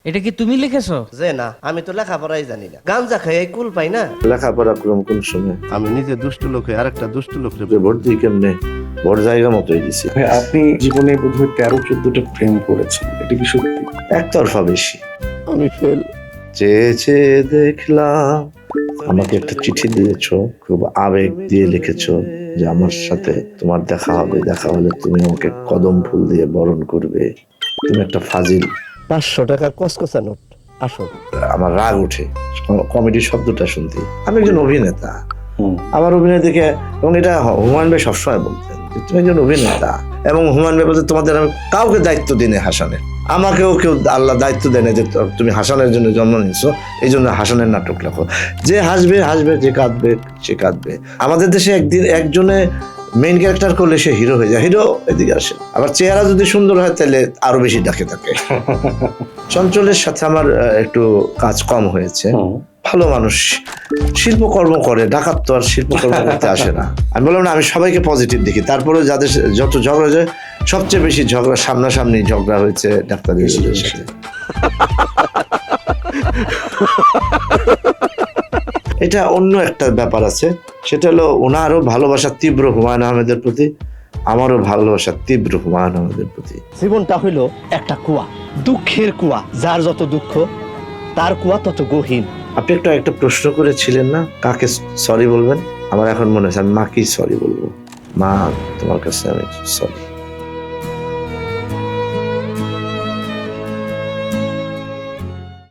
এটা কি তুমি লিখেছো? যে না, আমি তো লেখাপড়াই জানি না, গাঞ্জা খাই কুল পাই না। লেখাপড়া করলাম কোন সময়? আমি নিজে দুষ্ট লোক হয়ে আরেকটা দুষ্ট লোকরে ভোট দিই কেমনে? ভোট জায়গা মতোই দিছি। ভাই, আপনি জীবনে বোধহয় 13-14টা প্রেম করেছেন, এটা কি সত্যি? একতরফা বেশি। আমি ফেল। চেয়ে চেয়ে দেখলাম। আমাকে একটা চিঠি দিয়েছো, খুব আবেগ দিয়ে লিখেছো যে আমার সাথে তোমার দেখা হবে, দেখা হলে তুমি আমাকে কদম ফুল দিয়ে বরণ করবে। তুমি একটা ফাজিল। 500 টাকার কসকসা নোট আসো। আমার রাগ উঠে কমেডি শব্দটা শুনতে। আমি একজন অভিনেতা, হুম। আমার অভিনয় দেখে, এবং এটা হুমায়ুন ভাই সবসময় বলতেন যে তুমি একজন অভিনেতা, এবং হুমায়ুন ভাই বলতে তোমাদের আমি কাউকে দায়িত্ব দিনে হাসানের, আমাকেও কেউ আল্লাহ দায়িত্ব দেয় না যে তুমি হাসানের জন্য জন্ম নিয়েছো, এই জন্য হাসানের নাটক লেখো। যে হাসবে হাসবে, যে কাঁদবে সে কাঁদবে। আমাদের দেশে একদিন একজনে মেইন ক্যারেক্টার করলে সে হিরো হয়ে যায়, হিরো এদিকে আসে। আবার চেহারা যদি সুন্দর হয় তাহলে আরো বেশি ডাকে থাকে। চঞ্চলের সাথে আমার একটু কাজ কম হয়েছে। ভালো মানুষ, শিল্পকর্ম করে, ডাকাত তো আর শিল্পকর্ম করতে আসে না। আমি বললাম না, আমি সবাইকে পজিটিভ দেখি। তারপরে যাদের যত ঝগড়া যায়, সবচেয়ে বেশি ঝগড়া সামনাসামনি ঝগড়া হয়েছে ডাক্তার ইউসুফের সাথে। এটা অন্য একটা ব্যাপার আছে, সেটা হলো ওনারও ভালোবাসা তীব্র হুমায়ুন আহমেদের প্রতি, আমারও ভালোবাসা তীব্র হুমায়ুন আহমেদের প্রতি। জীবনটা হইল একটা কুয়া, দুঃখের কুয়া। যার যত দুঃখ তার কুয়া তত গহীন। আপনি একটা প্রশ্ন করেছিলেন না, কাকে সরি বলবেন? আমার এখন মনে হচ্ছে আমি মাকেই সরি বলবো। মা, তোমার কাছে আমি সরি।